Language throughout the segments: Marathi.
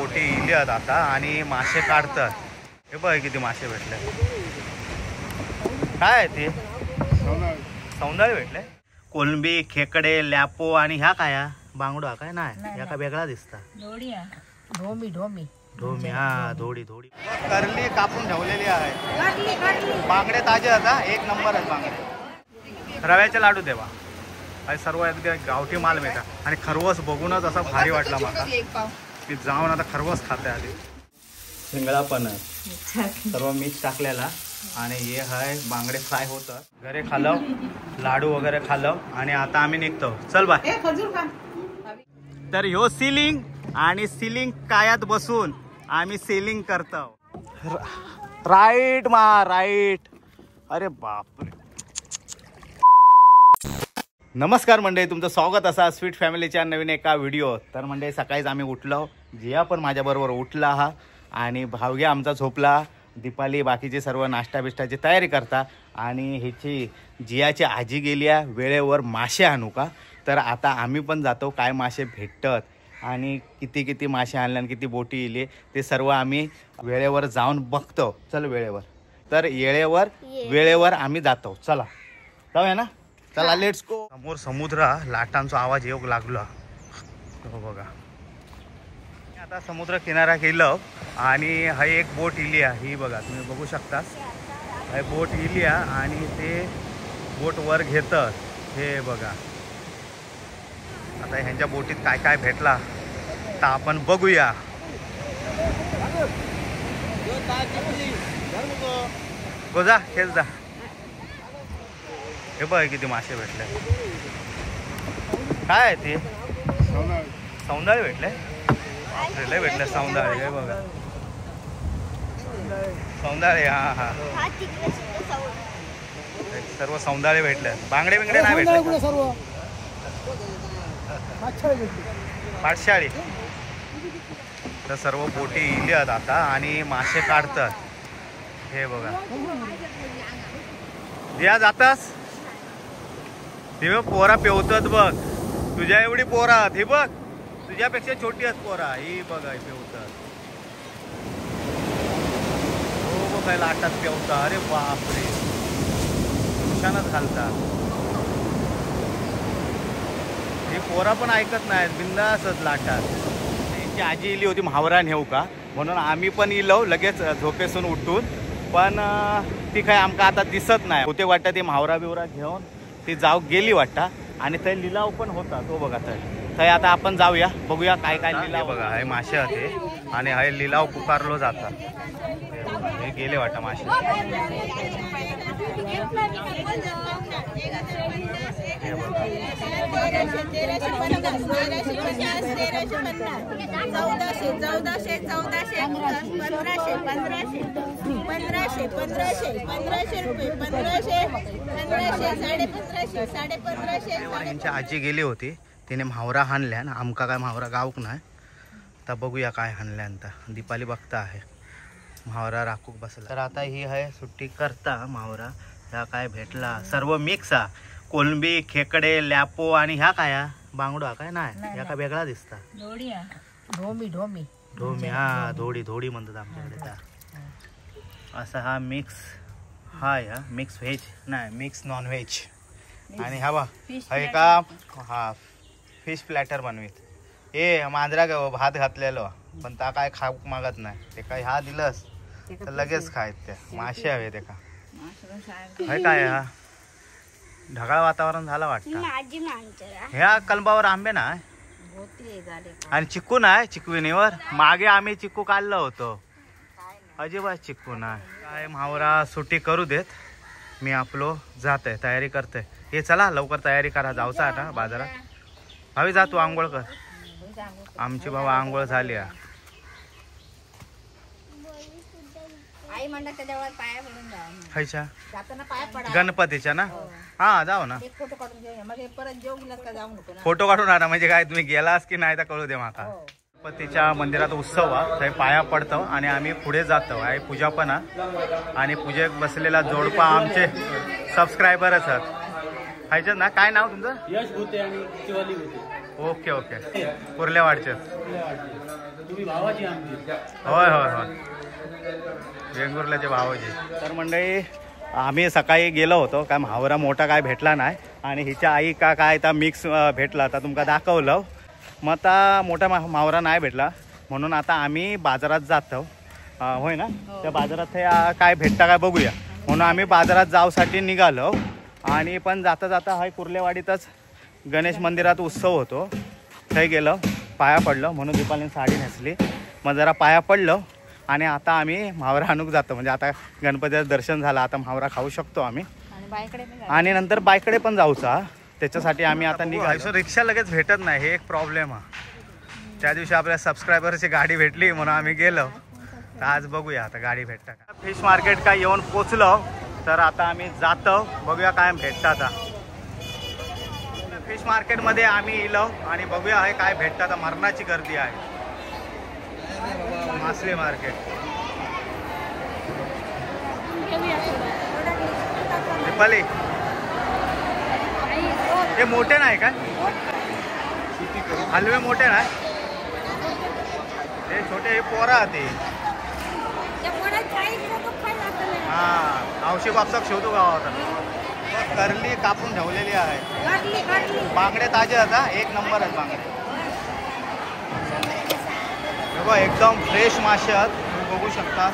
बोटी इल्यात आता आणि मासे काढतात. हे बघ किती मासे भेटले. काय आहे ते? सौंदाळे भेटले. कोलंबी, खेकडे, लॅपो आणि ह्या काय बांगडा काय नाही, या का वेगळा दिसता. ढोमी हा धोडी. करली कापून ठेवलेली आहे. बांगडे ताजे आता एक नंबर आहेत बांगडे. रव्याचे लाडू देवा आणि सर्व अगदी गावठी माल मिळतात. आणि खरवस बघूनच असा भारी वाटला मला की जाऊन आता खरवस खाते. आधी शिंगळा पण सर्व मिक्स टाकलेला आणि हे आहे बांगडे फ्राय होतं. घरी खाल्लं, लाडू वगैरे खाल्लं आणि आता आम्ही निघतो. चल बाय. तर ह्यो सिलिंग आणि सिलिंग कायात बसून आम्ही सेलिंग करतो. Right right. अरे बापरे. नमस्कार मंडळी, तुमचं स्वागत असा स्वीट फॅमिलीच्या नवीन एका व्हिडिओ. तर मंडळी सकाळीच आम्ही उठलो, जिया पण माझ्याबरोबर उठला हा आणि भावग्या आमचा झोपला. दीपाली बाकीचे सर्व नाश्ता बिष्टाची तयारी करता आणि ह्याची जियाची आजी गेली आहे वेळेवर मासे आणू का. तर आता आम्ही पण जातो काय मासे भेटतात आणि किती मासे आणले आणि किती बोटी इली ते सर्व आम्ही वेळेवर जाऊन बघतो. चल वेळेवर. तर वेळेवर आम्ही जातो. चला जाऊया ना. चला लेट्स गो. समोर समुद्र, लाटांचा आवाज येऊ लागला. हो बघा, आता समुद्र किनारा गेलो आणि हा एक बोट इली आहे. ही बघा तुम्ही बघू शकता. हा बोट इली आहे आणि ते बोट वर घेतात. हे बघा आता ह्यांच्या बोटीत काय काय भेटला तर आपण बघूया. गो जा खेळ जा. हे बघ किती मासे भेटले. काय आहे ते? सौंदाळे भेटले. लय भेटले सौंदाळे. हे बघा सौंदाळे. हा सर्व सौंदाळे भेटले. बांगडे बिंगडे नाही भेटले. पाठशाळी. तर सर्व बोटी इल्यात आता आणि मासे काढतात. हे बघा. दिया जातास ते पोरा पेवतात बघ. तुझ्या एवढी पोरा हे बघ, तुझ्यापेक्षा छोटी आहेत पोरा. ही बघा पेवतात. हो बघायला लाटात पेवता. अरे बापरे, नुकसानच घालतात. ही पोरा पण ऐकत नाहीत, बिंदासच लाटात. त्यांची आजी इली होती म्हावरा नेऊ का म्हणून आम्ही पण इलो लगेच झोपेसून उठून. पण ती काय आमका आता दिसत नाही. होते वाटतं ती म्हावरा बिवरा घेऊन ती जाऊ गेली वाटतं. आणि ते लिलाव पण होता तो बघा. तर आता आपण जाऊया बघूया काय काय लिलाव. बघा हे मासे होते आणि हे लिलाव पुकारलो जातात. हे गेले वाटतं मासे. हे बघा यांची आजी गेली होती, तिने म्हावरा हाणल्या ना. आमका काय म्हावरा गावक नाही. तर बघूया काय हाणल्यानंतर. दीपाली बघता आहे म्हावरा राखूक बसला. तर आता ही आहे सुट्टी करता म्हावरा. ह्या काय भेटला सर्व मिक्स हा. कोलंबी, खेकडे, लॅपो आणि ह्या काय बांगडा काय नाही, या का वेगळा दिसता. ढोमी हा धोडी म्हणतात आमच्याकडे. त्या असा हा मिक्स हाय. हा मिक्स व्हेज नाही, मिक्स नॉन व्हेज. आणि हा बा का हा फिश प्लॅटर बनवीत. हे मांजरा ग भात घातलेलो पण त्या काय खाऊक मागत नाही. ते काय हा दिलंस तर लगेच खायत. त्या मासे हवे ते का काय. हा ढगाळ वातावरण झालं वाटतं. ह्या कलबावर आंबे ना आणि चिक्कू नाही. चिकविनीवर मागे आम्ही चिक्कू काढलं होतं. अजिबात चिक्कू नाही. काय म्हावरा सुट्टी करू देत. मी आपलो जात आहे, तयारी करते. हे चला लवकर तयारी करा, जाऊचा आहे ना बाजारात. हवी जा तू आंघोळ कर. आमची बाबा आंघोळ झाली आहे. गणपतीच्या ना. हा जाऊ ना. फोटो काढून आणा. म्हणजे काय तुम्ही गेलास की नाही तर कळू दे माका. गणपतीच्या मंदिरात उत्सव आहे, पाया पडतो आणि आम्ही पुढे जातो. आहे पूजा पण आणि पूजेक बसलेला जोडपा आमचे सबस्क्रायबरच आहेत. खायचं ना. काय नाव तुमचं? यश भूते आणि शिवाली भूते. ओके कुर्लेवाडचे. होय होय होय वेंगुर्ल्याचे भावाचे. तर मंडळी आम्ही सकाळी गेलो होतो, काय म्हावरा मोठा काय भेटला नाही आणि हिच्या आई का काय तर मिक्स भेटला, आता तुमका दाखवलं. मग आता मोठा म्हावरा नाही भेटला म्हणून आता आम्ही बाजारात जातो. होय ना, त्या बाजारात काय भेटता काय बघूया म्हणून आम्ही बाजारात जाऊसाठी निघालो. आणि पण जाता जाता हाय कुर्लेवाडीतच गणेश मंदिरात उत्सव होतो, थंय गेलो, पाया पडलो म्हणून दीपालीने साडी नेसली. मग जरा पाया पडलो आणि आता आम्ही म्हावरा आणूक जातो. म्हणजे आता गणपतीचं दर्शन झालं, आता म्हावरा खाऊ शकतो आम्ही आणि नंतर बायकडे पण जाऊचा. त्याच्यासाठी आम्ही आता निघालो. रिक्षा लगेच भेटत नाही, हे एक प्रॉब्लेम हा. त्या दिवशी आपल्या सबस्क्रायबरची गाडी भेटली म्हणून आम्ही गेलो. तर आज बघूया आता गाडी भेटता का. फिश मार्केट काय येऊन पोचलो, तर आता आम्ही जातो, बघूया काय भेटतं. आता फिश मार्केटमध्ये आम्ही इलो आणि बघूया आहे काय भेटतं. आता मरणाची गर्दी आहे. मासळी मार्केट दीपाली हे मोठे नाही काय, हलवे मोठे नाही, हे छोटे हे पोरा ते. हा औषध बापसाक शोधू गावात. करली कापून ठेवलेली आहे. बांगडे ताजे आता एक नंबर आहेत बांगडे. बघा एकदम फ्रेश मासे आहेत, तुम्ही बघू शकता.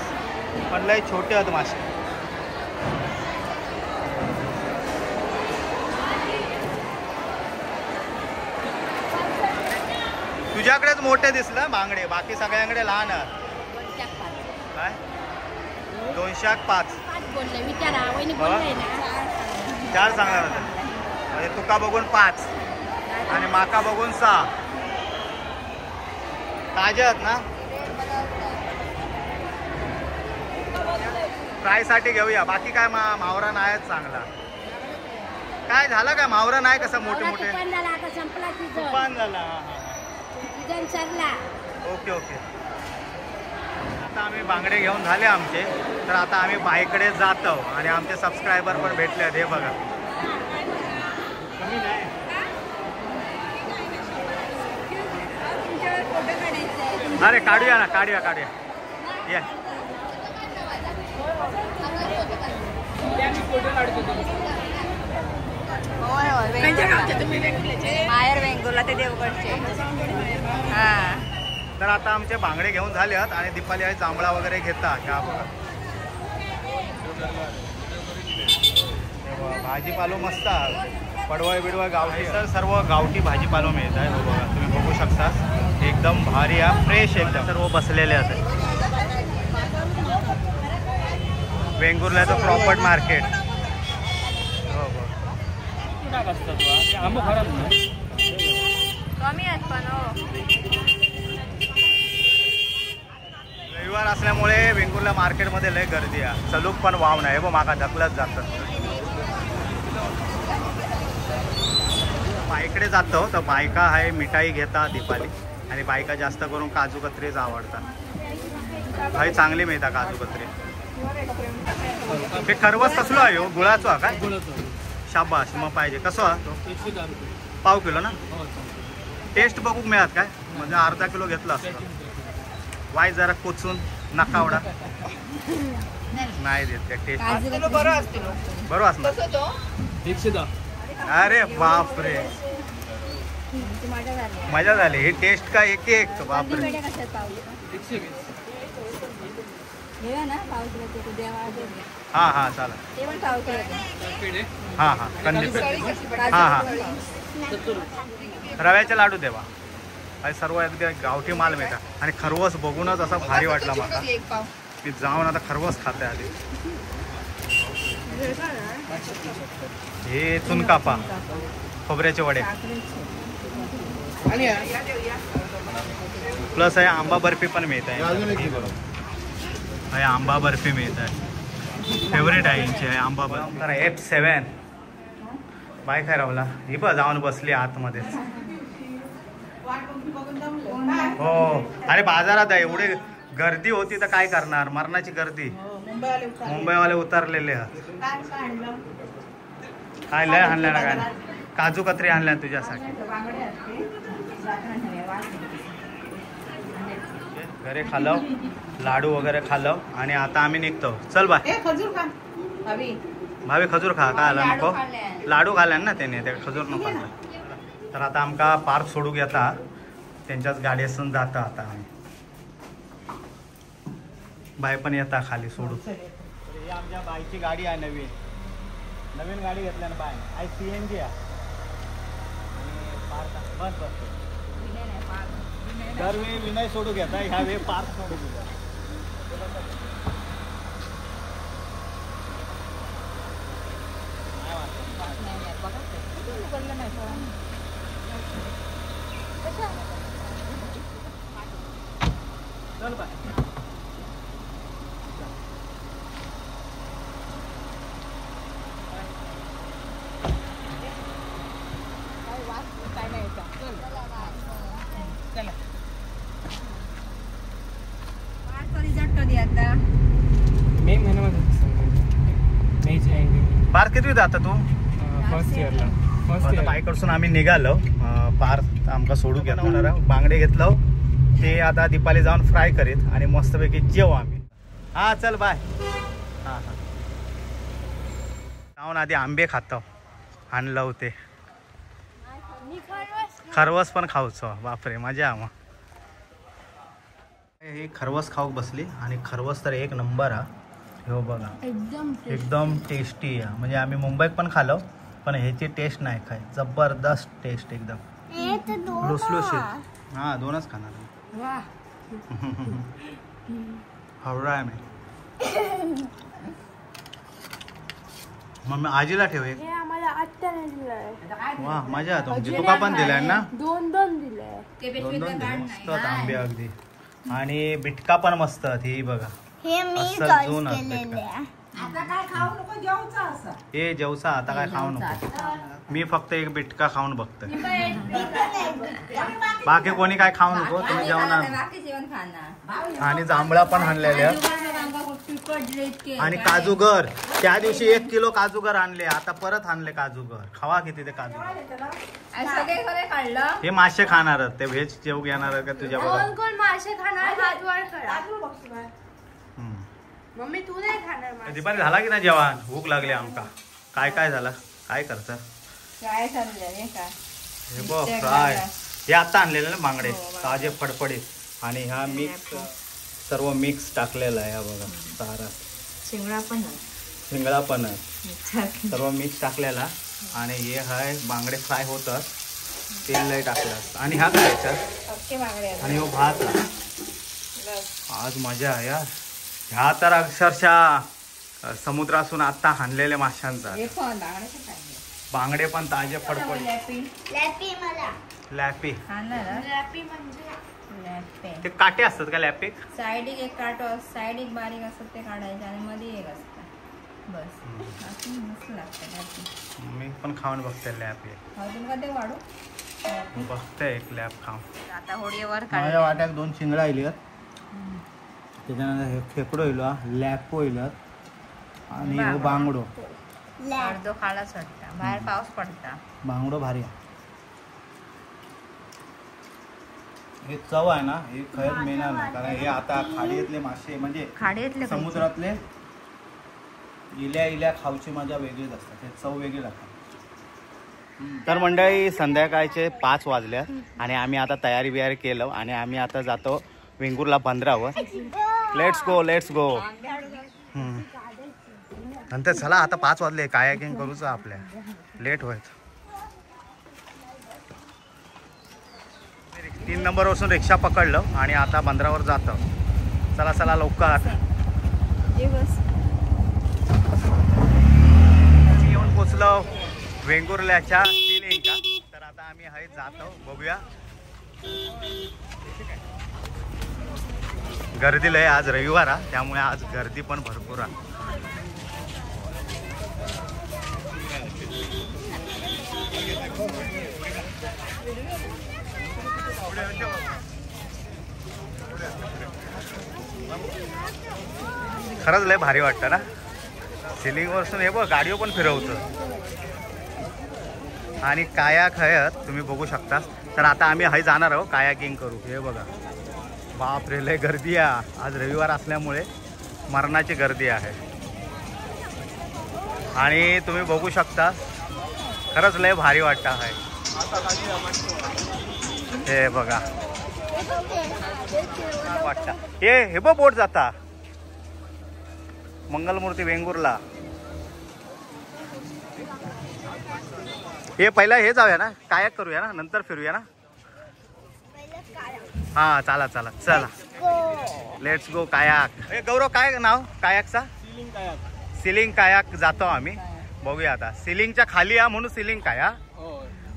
पण लय छोटे आहेत मासे. तुझ्याकडेच मोठे दिसलं बांगडे, बाकी सगळ्यांकडे लहान आहेत. काय 205 चार सांगणार होते म्हणजे तुका बघून 5 आणि माका बघून 6. ताजे आहेत ना, फ्राय साठी घेऊया. बाकी काय मावरा नाहीच चांगला. काय झालं काय मावरा नाही कसं मोठे मोठे तुफान झाला. Okay okay. आता आम्ही बांगडे घेऊन झाले आमचे, तर आता आम्ही बाईकडे जातो आणि आमचे सबस्क्रायबर पण भेटले आहेत. हे बघा अरे काढूया ना, काढूया काढूया ये. माहेर वेंगुर्ला ते देवगडचे. तर आता आमचे बांगडे घेऊन झाले आहेत आणि दीपाली आहे जांभळा वगैरे घेता. ह्या बघा भाजीपालो मस्त आहे, पडवळ बिडवळ गावठी. तर सर्व गावठी भाजीपालो मिळत आहे. बघा तुम्ही बघू शकता, एकदम भारी आहे, फ्रेश एकदम. सर्व बसलेले आहेत. वेंगुर्ल्याचं प्रॉपर्ट मार्केट. हो हो कमी आहेत पण रविवार असल्यामुळे वेंगुर्ला मार्केटमध्ये लय गर्दी आहे. चलूक पण वाव नाही बघ, माका ढकलत जातात. बाईकडे जातो तर बायका आहे मिठाई घेतात दीपाली, आणि बायका जास्त करून काजू कत्रीच आवडतात. भाई चांगली मिळतात काजू कत्री. हे खरवस कसलो आहे हो, गुळाचो हा काय? शाबाश. मग पाहिजे कसं हा तो? पाव किलो ना. टेस्ट बघूक मिळत काय, म्हणजे अर्धा किलो घेतला असतं. वाय जरा कोचून नकावडा नाही देत त्या टेस्ट. बरोबर असणार. अरे बापरे मजा झाली. ही टेस्ट का एक एक बापरे. हां हां चालेल. हां हां कंदी. हां हां रव्याचे लाडू देवा. आणि सर्व अगदी गावठी माल मिळतात. आणि खरवस बघूनच असा भारी वाटला मला. मी जाऊन आता खरवस खाते आधी. हे चुनकापा, खोबऱ्याचे वडे, प्लस आहे आंबा बर्फी पण मिळत आहे. बरोबर आंबा बर्फी मिळत आहे. फेवरेट आहे यांची आहे आंबा बर्फी. तर F7 बाय काय रावला ही पण जाऊन बसली आतमध्येच. हो अरे बाजारात आहे, एवढी गर्दी होती तर काय करणार, मरणाची गर्दी. मुंबईवाले उतरलेले काय लय आणल्या ना काय. काजू कत्री आणल्या तुझ्यासाठी. घरी खालो, लाडू वगैरे खालो आणि आता आम्ही निघतो. चल बाय. भावी खजूर खा का आला नको. लाडू खाल्ल्या ना त्याने, ते खजूर नको. तर आता आमका पार्क सोडू घेता, त्यांच्याच गाडी असून जाता. आता आम्ही बाय पण येता खाली सोडू. ही आमच्या बाईची गाडी आहे, नवीन गाडी घेतल्या ना बाय. आई CNG आहे. बस बस दरवेळी विनय सोडू घेता, ह्या वेळी पार्क सोडू घेता. चल बाय. रिझल्ट कधी आता मे महिन्यामध्ये पार्क किती जाता तू? फर्स्ट इयरला. आता बाईकडसून आम्ही निघालो. पार्क आमका सोडू घेतला, बांगडे घेतलं. ते आता दीपाली जाऊन फ्राय करीत आणि मस्तपैकी जेवू आम्ही. हा चल बाय. हां हां जाऊन आधी आंबे खातो. आणलं होते खरवस पण खाऊचो. बापरे मजा. मग हे खरवस खाऊ बसली आणि खरवस तर एक नंबर हा. हो बघा एकदम टेस्टी आहे. म्हणजे आम्ही मुंबईत पण खालो पण ह्याची टेस्ट नाही खाय. जबरदस्त टेस्ट एकदम लुसलुशीत. हा 2च खाणार. हवडा आहे मी. मग मी आजीला ठेव एक. वा मजा तुमची. तुका पण दिलाय ना? 2 दिले. 2 दिले. मस्त आंबे अगदी. आणि बिटका पण मस्त. ही बघा हे मी असं चॉईस जुनं केलेले. आता काय खाऊ नको, जेवचा असं. हे जेवसा आता काय खाऊ नको. मी फक्त एक बिटका खाऊन बघतोय. बाकी कोणी काय खाऊ नको. तुम्ही जेवणार. बाकी जेवण खाणार. आणि जांभळा पण आणलेल्या आणि काजूगर. त्या दिवशी 1 किलो काजूगर आणले. आता परत आणले काजूगर. खावा किती ते काजूगर. सगळे खरे काढलं. हे मासे खाणार ते व्हेज जेव घेणार का तुझ्या बरोबर? कोण मासे खाणार? हातवाड खरा. मम्मी तू नाही खाणार मासे. दीपाली झाला की नाही जेवण? भूक लागली आमका. काय काय झालं? काय करता? काय समजा हे काय हे बघ फ्राय. हे आता आणलेलं ना बांगडे ताजे फडफडीत. आणि हा मिक्स सर्व मिक्स टाकलेला आहे. हा बघा सारा शिंगळा पण सर्व मिक्स टाकलेला. आणि हे हाय बांगडे फ्राय होतात. तेल लय टाकलं. आणि हा करायचा. आणि हो भात. आज मजा आहे यार. ह्या तर अक्षरशः समुद्रातून आता हाणलेल्या माशांचा. बांगडे पण ताजे फडफड. लॅपी मला. लॅपी लॅपी म्हणजे ते काटे असतात का लॅपी? साईड एक काटो, साईड एक बारीक असतात ते काढायचे आणि मध्ये एक असतात. बस मस्त लागतं. मी पण खाऊन बघते लॅपी. तुमका ते वाढू बघते एक लॅप खाऊन. आता होडीवर माझ्या वाट्यात 2 शिंगडा येईल. त्याच्यानंतर हे खेकडो येईल, लॅपो येईल आणि हो बांगडो. अर्धो खालाच वाटतं. बाहेर पाऊस पडता. बांगडो भारी आहे. हे चव आहे ना हे खरंच मिळणार नाही. कारण हे आता खाडीतले मासे म्हणजे खाडीतले समुद्रातले इल्या खाऊची मजा वेगळीच असते. ते चव वेगळी लागते. तर मंडळी संध्याकाळचे 5 वाजल्या आणि आम्ही आता तयारी बियारी केलं आणि आम्ही आता जातो वेंगुर्ला बंदरावर. Let's go. नंतर चला आता 5 वाजले. कायाकिंग करूच आपल्या. लेट होईल. 3 नंबरवरून रिक्षा पकडलं आणि आता बंदरावर जातो. चला लवकर. येऊन पोचलो वेंगुर्ल्याच्या श्रीलंका. तर आता आम्ही हे जातो बघूया. गर्दी लय. आज रविवार आहे त्यामुळे आज गर्दी पण भरपूर आहे. खरंच लय भारी वाटतं ना. सिलिंगवरसून हे बघ गाडीवर पण फिरवतं. आणि काया खयत तुम्ही बघू शकता. तर आता आम्ही हय जाणार आहोत कायाकिंग करू. हे बघा बाप रे लय गर्दी आहे आज रविवार असल्यामुळे मरणाची गर्दी आहे आणि तुम्ही बघू शकता खरंच लय भारी वाटतं आहे हे बघा वाटतं हे बघ बोट जाता मंगलमूर्ती वेंगुर्ला हे पहिला हे जाऊया ना कायाक करूया ना नंतर फिरूया ना हा चला चला चला लेट्स गो कायाक हे गौरव काय नाव कायाकचा सिलिंग कायाक जातो आम्ही बघूया आता सिलिंगच्या खाली या म्हणून सिलिंग काया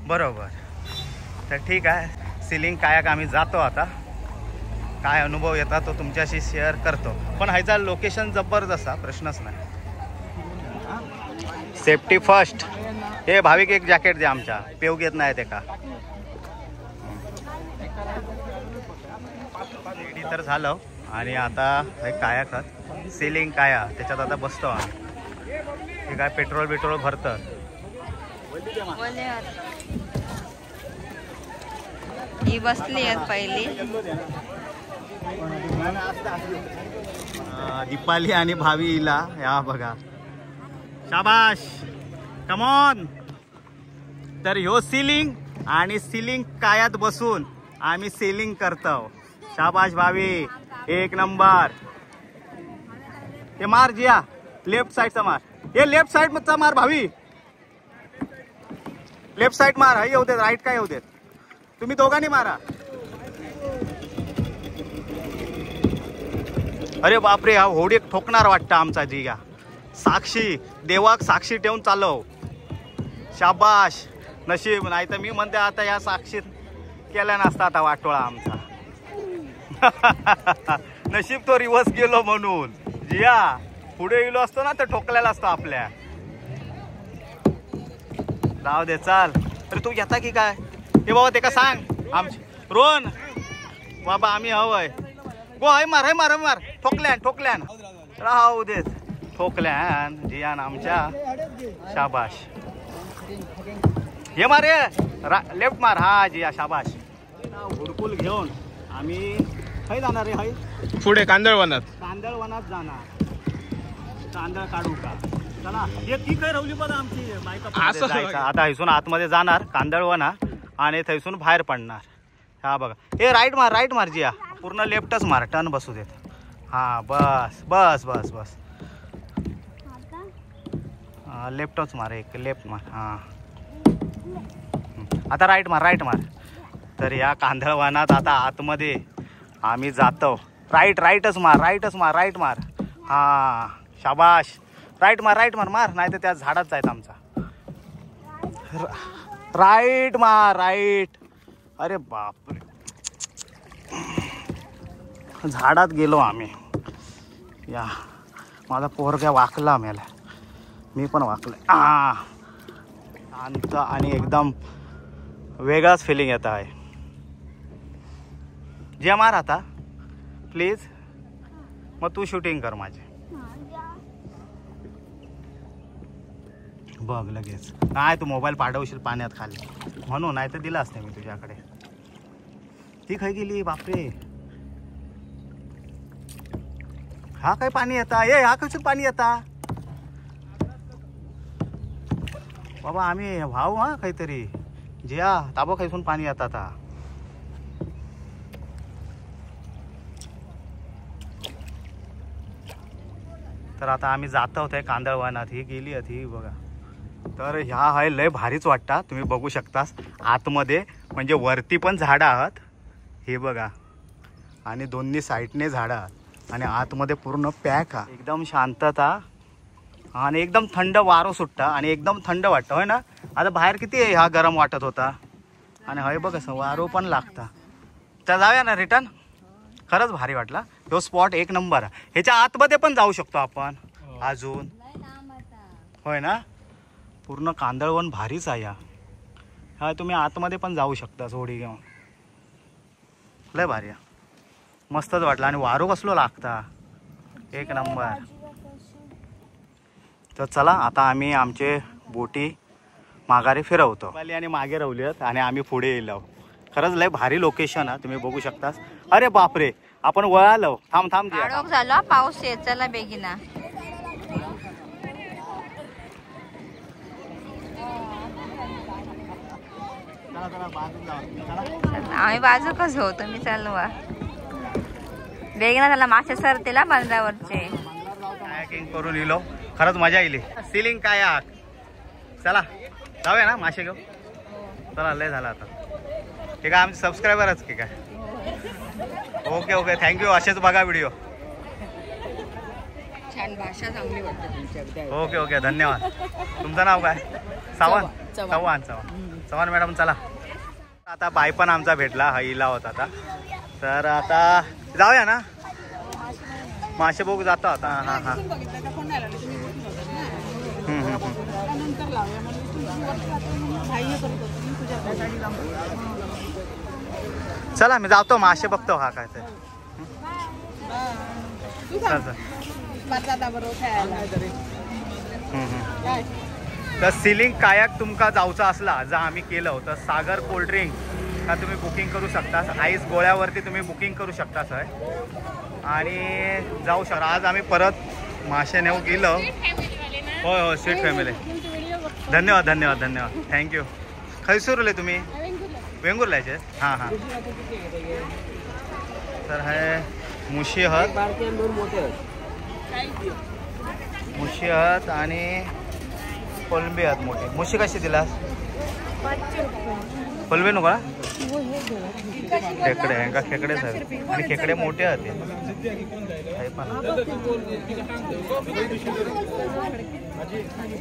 बरोबर तर ठीक आहे सिलिंग कायाक आम्ही जातो आता काय अनुभव येतात तो तुमच्याशी शेअर करतो पण ह्याचा लोकेशन जबरदस्त प्रश्नच नाही सेफ्टी फर्स्ट हे भाविक एक जॅकेट द्या आमच्या पेव घेत नाही ते का रेडी तर झालं आणि आता हे कायाकात सिलिंग काया त्याच्यात आता बसतो आम्ही हे काय पेट्रोल भरतं ही बसली आहेत पहिली दीपाली आणि भावीला या बघा शाबाश कमॉन तर ह्यो सिलिंग आणि सिलिंग कायात बसून आम्ही सेलिंग करतो शाबाश भावी एक नंबर हे मार जिया लेफ्ट साइडचा मार हे लेफ्ट साइड मधचा मार भावी लेफ्ट साइड मार हे येऊ देत राईट काय येऊ देत तुम्ही दोघांनी मारा अरे बापरे हा होडी ठोकणार वाटतं आमचा जिया साक्षी देवाक साक्षी ठेवून चालव शाबाश नशीब नाही तर मी म्हणते आता या साक्षीत केल्या नसता आता वाटोळा आमचा नशीब तो रिवर्स गेलो म्हणून जिया पुढे गेलो असतो ना तर ठोकलेला असतो आपल्या जाऊ दे चाल अरे तू येता की काय हे बाबा ते का सांग आमची रोहन बाबा आम्ही हवंय गो हाय मार मार ठोकल्यान राहू देत ठोकल्यान जियान आमच्या शाबाश हे मार लेफ्ट मार हा जिया शाबाश घुडकुल घेऊन आम्ही हय जाणार रे हय पुढे कांदळवनात जाणार कांदळ काढू का चला हे ती काय रवली बघा आमची बायका जायचं आता इथून आतमध्ये जाणार कांदळवना आणि थैसून बाहेर पडणार हा बघा हे राईट मार जिया पूर्ण लेफ्टच मार टर्न बसू देत हा बस बस बस बस लेफ्टच मार एक लेफ्ट मार हा आता राईट मार तर या कांदळवनात आता आतमध्ये आम्ही जातो राईटच मार हा शाबाश राईट मार नाही तर त्या झाडात जायचं आमचा राईट अरे बापरे झाडात गेलो आम्ही या माझा पोरगा वाकला मेला मी पण वाकलोय शांत आणि एकदम वेगळाच फिलिंग येत आहे जे मार आता प्लीज मग तू शूटिंग कर माझे बघ लगेच नाही तू मोबाईल पाठवशील पाण्यात खाली म्हणून नाही तर दिला असते मी तुझ्याकडे ती खाई गेली बापरे हा काय पाणी येता ये हा कसं पाणी येता बाबा आम्ही भाऊ हा काहीतरी जिया ताबो खायसून पाणी येतात हा तर आता आम्ही जात आहोत कांदळवनात ही गेली ही बघा तर ह्या हाय लय भारीच वाटतात तुम्ही बघू शकता आतमध्ये म्हणजे वरती पण झाडं आहात हे बघा आणि दोन्ही साईडने झाडं आहात आणि आतमध्ये पूर्ण पॅक हा एकदम शांतता आणि एकदम थंड वारो सुटता आणि एकदम थंड वाटतं होय ना आता बाहेर किती हा गरम वाटत होता आणि हय बघ असं वारो पण लागता तर जाऊया ना रिटर्न खरंच भारी वाटला तो स्पॉट एक नंबर आहे ह्याच्या आतमध्ये पण जाऊ शकतो आपण अजून होय ना पूर्ण कांदळवन भारीच आहे हा तुम्ही आतमध्ये पण जाऊ शकता सोडी घेऊन लय भारी मस्तच वाटलं आणि वारो कसलो लागता एक नंबर तर चला आता आम्ही आमचे बोटी माघारी फिरवतो आणि मागे रवली आणि आम्ही पुढे येलो खरंच लय भारी लोकेशन आहे तुम्ही बघू शकता अरे बापरे आपण वळालो. थांब थांब जिया. काळोख झाला, पाऊस येत चला बेगिना. आम्ही बाजू कसं हो तुम्ही चालवा बेगिना झाला. मासे सरतेला बंदरावरचे कायाकिंग करून इलो. खरंच मजा येईल. सिलिंग कायाक. चला जाऊया ना मासे घेऊ. चला लय झाला आता. ठीक आहे आमचे सबस्क्रायबरच की काय. Okay okay thank you. असेच बघा व्हिडिओ. छान भाषा चांगली वाटते तुमच्या. ओके ओके धन्यवाद. तुमचं नाव काय? सावंत. चव्हाण मॅडम. चला आता बाय पण आमचा भेटला. हा इला होता आता. तर आता जाऊया ना मासे बघू जातो आता. हां हां चला मी जातो मासे बघतो. हा काय ते. तर सिलिंग कायाक तुमका जाऊचं असला जर आम्ही केलं तर सागर कोल्ड्रिंक का तुम्ही बुकिंग करू शकता. आईस गोळ्यावरती तुम्ही बुकिंग करू शकता सर आणि जाऊ शकता. आज आम्ही परत मासे नेऊ गेलो. होय होय स्वीट फॅमिली. धन्यवाद धन्यवाद धन्यवाद थँक्यू. खैसूरले तुम्ही वेंगुर्ल्याचे. हां हां. तर हे मुशी हत आणि कोलंबी आहेत मोठी. मुशी कशी दिलास? कोलंबी नको ना. खेकडे आहे का? खेकडेच आहेत आणि खेकडे मोठे आहेत.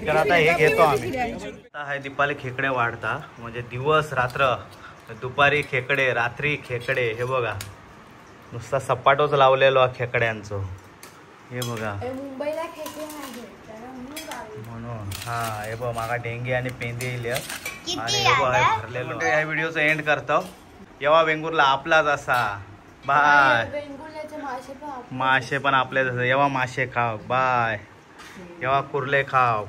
तर आता हे घेतो आम्ही. आता हे दीपाली खेकडे वाढता म्हणजे दिवस रात्र. दुपारी खेकडे रात्री खेकडे. हे बघा नुसता सपाटोच लावलेलो खेकड्यांचं. हे बघा मुंबईला खेकडे म्हणून. हा हे बघ मागा डेंगी आणि पेंदी येईल आणि हे बघ भरलेलो. या व्हिडिओचं एंड करतो. येवा वेंगुर्ला आपलाच असा. बाय. मासे पण आपलेच असा. येवा मासे खाव. बाय. येवा कुर्ले खाव.